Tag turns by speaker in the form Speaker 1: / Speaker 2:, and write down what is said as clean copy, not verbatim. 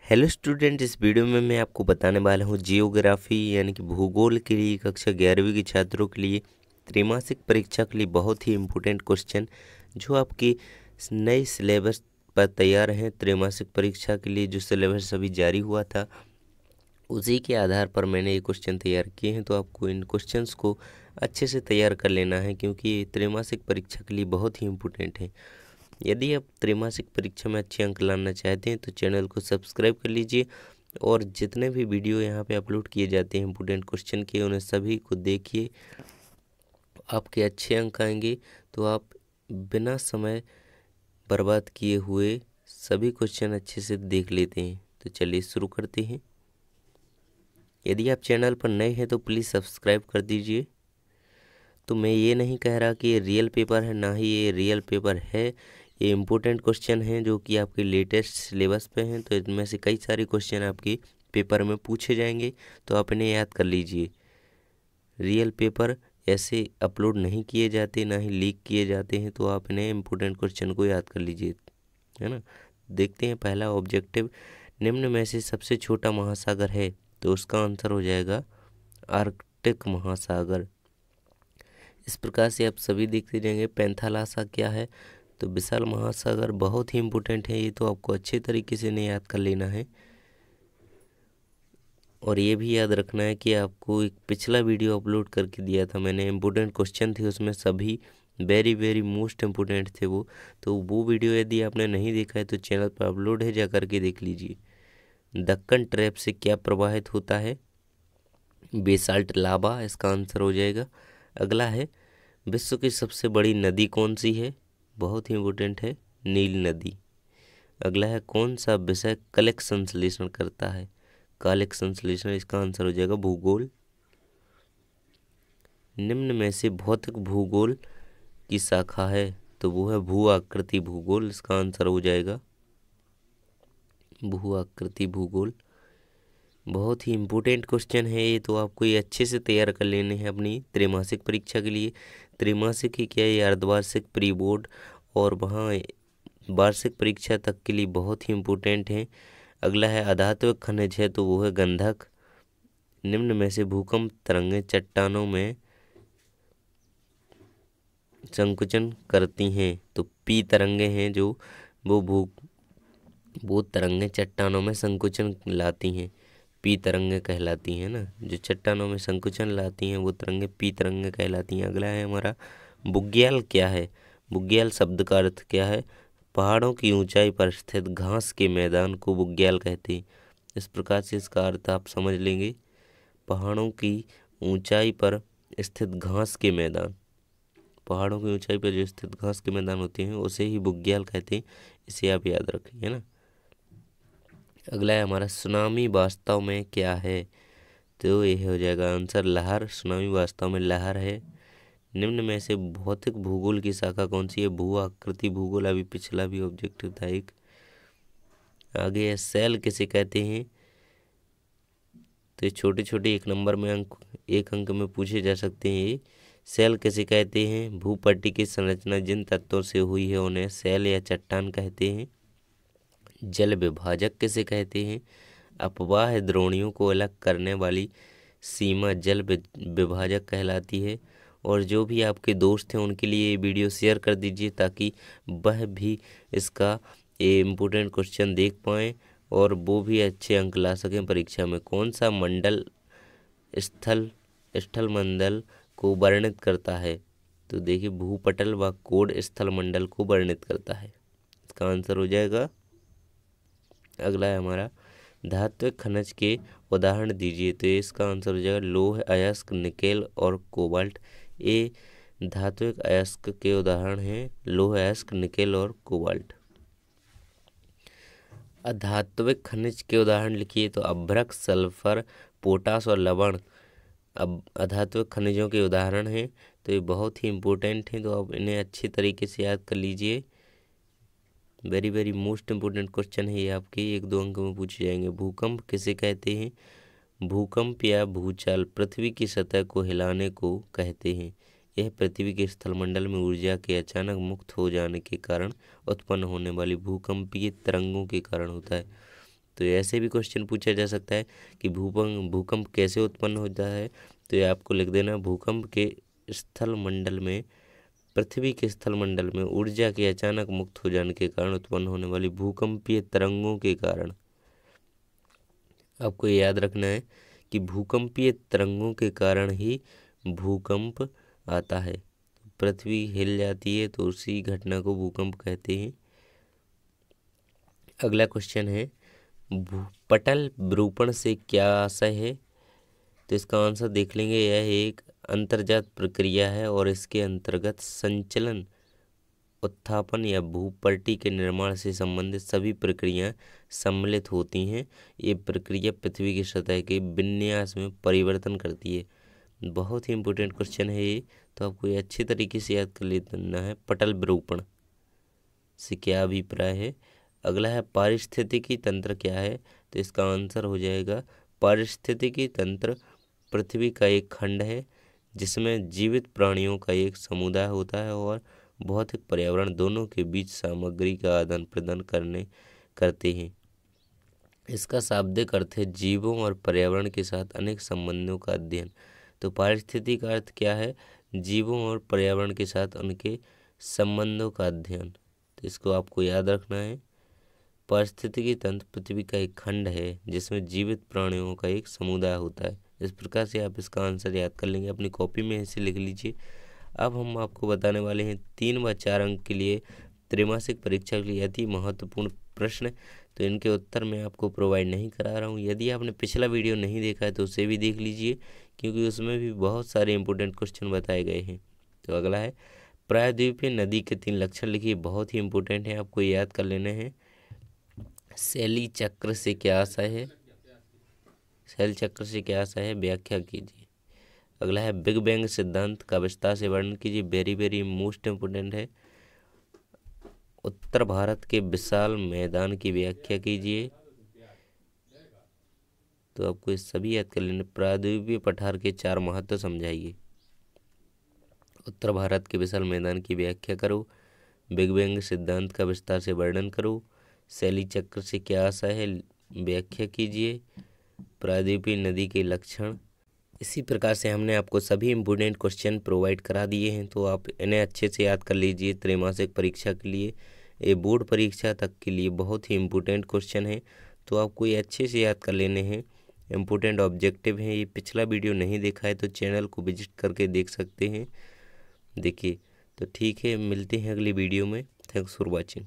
Speaker 1: Hello student, इस video में मैं आपको बताने वाला हूँ जियोग्राफी यानी कि भूगोल के लिए कक्षा 11वीं के छात्रों के लिए त्रैमासिक परीक्षा के लिए बहुत ही इम्पोर्टेंट क्वेश्चन जो आपकी नए सिलेबस पर तैयार हैं। त्रैमासिक परीक्षा के लिए जो सिलेबस अभी जारी हुआ था उसी के आधार पर मैंने ये क्वेश्चन तैयार किए हैं। तो आपको इन क्वेश्चंस को अच्छे से तैयार कर लेना है क्योंकि ये त्रैमासिक परीक्षा के लिए बहुत ही इम्पोर्टेंट है। यदि आप त्रैमासिक परीक्षा में अच्छे अंक लाना चाहते हैं तो चैनल को सब्सक्राइब कर लीजिए और जितने भी वीडियो यहाँ पे अपलोड किए जाते हैं इम्पोर्टेंट क्वेश्चन के उन्हें सभी को देखिए। आपके अच्छे अंक आएंगे तो आप बिना समय बर्बाद किए हुए सभी क्वेश्चन अच्छे से देख लेते हैं। तो चलिए शुरू करते हैं। यदि आप चैनल पर नए हैं तो प्लीज़ सब्सक्राइब कर दीजिए। तो मैं ये नहीं कह रहा कि ये रियल पेपर है, ना ही ये रियल पेपर है। ये इम्पोर्टेंट क्वेश्चन हैं जो कि आपके लेटेस्ट सिलेबस पे हैं। तो इनमें से कई सारे क्वेश्चन आपके पेपर में पूछे जाएंगे, तो आप इन्हें याद कर लीजिए। रियल पेपर ऐसे अपलोड नहीं किए जाते, ना ही लीक किए जाते हैं। तो आप इन्हें इम्पोर्टेंट क्वेश्चन को याद कर लीजिए, है ना। देखते हैं पहला ऑब्जेक्टिव, निम्न में से सबसे छोटा महासागर है। तो उसका आंसर हो जाएगा आर्कटिक महासागर। इस प्रकार से आप सभी देखते जाएंगे। पैंथालासा क्या है? तो विशाल महासागर बहुत ही इम्पोर्टेंट है, ये तो आपको अच्छे तरीके से इन्हें याद कर लेना है। और ये भी याद रखना है कि आपको एक पिछला वीडियो अपलोड करके दिया था मैंने, इम्पोर्टेंट क्वेश्चन थे उसमें, सभी वेरी वेरी मोस्ट इम्पोर्टेंट थे वो। तो वो वीडियो यदि आपने नहीं देखा है तो चैनल पर अपलोड है, जा करके देख लीजिए। दक्कन ट्रैप से क्या प्रवाहित होता है? बेसाल्ट लावा, इसका आंसर हो जाएगा। अगला है, विश्व की सबसे बड़ी नदी कौन सी है? बहुत ही इम्पोर्टेंट है, नील नदी। अगला है, कौन सा विषय कलिक संश्लेषण करता है? कालिक संश्लेषण, इसका आंसर हो जाएगा भूगोल। निम्न में से भौतिक भूगोल की शाखा है? तो वो है भू आकृति भूगोल, इसका आंसर हो जाएगा भू आकृति भूगोल। बहुत ही इम्पोर्टेंट क्वेश्चन है ये, तो आपको ये अच्छे से तैयार कर लेने हैं अपनी त्रैमासिक परीक्षा के लिए। त्रैमासिक ही क्या, ये अर्धवार्षिक, प्री बोर्ड और वहाँ वार्षिक परीक्षा तक के लिए बहुत ही इम्पोर्टेंट है। अगला है, अधात्विक खनिज है, तो वो है गंधक। निम्न में से भूकंप तरंगें चट्टानों में संकुचन करती हैं। तो पी तरंगे हैं जो वो तरंगें चट्टानों में संकुचन लाती हैं, पी तरंगे कहलाती हैं ना। जो चट्टानों में संकुचन लाती हैं वो तरंगे पी तरंगे कहलाती हैं। अगला है हमारा, बुग्याल क्या है? बुग्याल शब्द का अर्थ क्या है? पहाड़ों की ऊंचाई पर स्थित घास के मैदान को बुग्याल कहते हैं। इस प्रकार से इसका अर्थ आप समझ लेंगे। पहाड़ों की ऊंचाई पर स्थित घास के मैदान, पहाड़ों की ऊंचाई पर जो स्थित घास के मैदान होते हैं उसे ही बुग्याल कहते हैं। इसे आप याद रखिए ना। अगला है हमारा, सुनामी वास्तव में क्या है? तो ये हो जाएगा आंसर लहर। सुनामी वास्तव में लहर है। निम्न में से भौतिक भूगोल की शाखा कौन सी है? भू आकृति भूगोल, अभी पिछला भी ऑब्जेक्टिव था एक। आगे है, सेल किसे कहते हैं? तो ये छोटे छोटे एक अंक में पूछे जा सकते हैं ये। सेल किसे कहते हैं? भूपट्टी की संरचना जिन तत्वों से हुई है उन्हें सेल या चट्टान कहते हैं। जल विभाजक किसे कहते हैं? अपवाह द्रोणियों को अलग करने वाली सीमा जल विभाजक कहलाती है। और जो भी आपके दोस्त हैं उनके लिए ये वीडियो शेयर कर दीजिए ताकि वह भी इसका ये इम्पोर्टेंट क्वेश्चन देख पाएँ और वो भी अच्छे अंक ला सकें परीक्षा में। कौन सा मंडल स्थल मंडल को वर्णित करता है? तो देखिए, भूपटल व कोड स्थल मंडल को वर्णित करता है। इसका आंसर हो जाएगा। अगला है हमारा, धात्विक खनिज के उदाहरण दीजिए। तो इसका आंसर हो जाएगा लौह अयस्क, निकेल और कोबाल्ट। ये धात्विक अयस्क के उदाहरण हैं, लौह अयस्क, निकेल और कोबाल्ट। अधात्विक खनिज के उदाहरण लिखिए। तो अभ्रक, सल्फर, पोटास और लवण अब अधात्विक खनिजों के उदाहरण हैं। तो ये बहुत ही इम्पोर्टेंट हैं, तो आप इन्हें अच्छे तरीके से याद कर लीजिए। Very very most important question है ये, आपके 1-2 अंक में पूछे जाएंगे। भूकंप किसे कहते हैं? भूकंप या भूचाल पृथ्वी की सतह को हिलाने को कहते हैं। यह पृथ्वी के स्थलमंडल में ऊर्जा के अचानक मुक्त हो जाने के कारण उत्पन्न होने वाली भूकंपीय तरंगों के कारण होता है। तो ऐसे भी क्वेश्चन पूछा जा सकता है कि भूकंप कैसे उत्पन्न होता है। तो ये आपको लिख देना, भूकंप के स्थल मंडल में, पृथ्वी के स्थल मंडल में ऊर्जा के अचानक मुक्त हो जाने के कारण उत्पन्न होने वाली भूकंपीय तरंगों के कारण। आपको याद रखना है कि भूकंपीय तरंगों के कारण ही भूकंप आता है। पृथ्वी हिल जाती है तो उसी घटना को भूकंप कहते हैं। अगला क्वेश्चन है, पटल विरूपण से क्या आशय है। तो इसका आंसर देख लेंगे। यह एक अंतर्जात प्रक्रिया है और इसके अंतर्गत संचलन, उत्थापन या भूपट्टी के निर्माण से संबंधित सभी प्रक्रियाएं सम्मिलित होती हैं। ये प्रक्रिया पृथ्वी की सतह के विन्यास में परिवर्तन करती है। बहुत ही इम्पोर्टेंट क्वेश्चन है ये, तो आपको ये अच्छी तरीके से याद कर लेना है। पटल विरूपण से क्या अभिप्राय है। अगला है, पारिस्थितिकी तंत्र क्या है। तो इसका आंसर हो जाएगा, पारिस्थितिकी तंत्र पृथ्वी का एक खंड है जिसमें जीवित प्राणियों का एक समुदाय होता है और भौतिक पर्यावरण दोनों के बीच सामग्री का आदान प्रदान करते हैं। इसका शाब्दिक अर्थ है जीवों और पर्यावरण के साथ अनेक संबंधों का अध्ययन। तो पारिस्थितिकी का अर्थ क्या है, जीवों और पर्यावरण के साथ उनके संबंधों का अध्ययन। तो इसको आपको याद रखना है। पारिस्थितिकी तंत्र पृथ्वी का एक खंड है जिसमें जीवित प्राणियों का एक समुदाय होता है। इस प्रकार से आप इसका आंसर याद कर लेंगे, अपनी कॉपी में इसे लिख लीजिए। अब हम आपको बताने वाले हैं 3 व 4 अंक के लिए त्रैमासिक परीक्षा के लिए अति महत्वपूर्ण प्रश्न। तो इनके उत्तर मैं आपको प्रोवाइड नहीं करा रहा हूँ। यदि आपने पिछला वीडियो नहीं देखा है तो उसे भी देख लीजिए, क्योंकि उसमें भी बहुत सारे इंपॉर्टेंट क्वेश्चन बताए गए हैं। तो अगला है, प्रायद्वीपीय नदी के 3 लक्षण लिखिए। बहुत ही इंपॉर्टेंट है, आपको याद कर लेने हैं। शैली चक्र से क्या आशय है, शैल चक्र से क्या आशय है, व्याख्या कीजिए। अगला है, बिग बैंग सिद्धांत का विस्तार से वर्णन कीजिए। वेरी वेरी मोस्ट इम्पोर्टेंट है। उत्तर भारत के विशाल मैदान की व्याख्या कीजिए। तो आपको ये सभी याद कर लेने। प्रायद्वीपीय पठार के 4 महत्व समझाइए। उत्तर भारत के विशाल मैदान की व्याख्या करो। बिग बैंग सिद्धांत का विस्तार से वर्णन करो। शैली चक्र से क्या आशय है, व्याख्या कीजिए। प्रायद्वीपीय नदी के लक्षण। इसी प्रकार से हमने आपको सभी इम्पोर्टेंट क्वेश्चन प्रोवाइड करा दिए हैं, तो आप इन्हें अच्छे से याद कर लीजिए। त्रैमासिक परीक्षा के लिए, ये बोर्ड परीक्षा तक के लिए बहुत ही इम्पोर्टेंट क्वेश्चन है, तो आपको ये अच्छे से याद कर लेने हैं। इम्पोर्टेंट ऑब्जेक्टिव है। ये पिछला वीडियो नहीं देखा है तो चैनल को विजिट करके देख सकते हैं। देखिए, तो ठीक है, मिलते हैं अगली वीडियो में। Thanks for watching.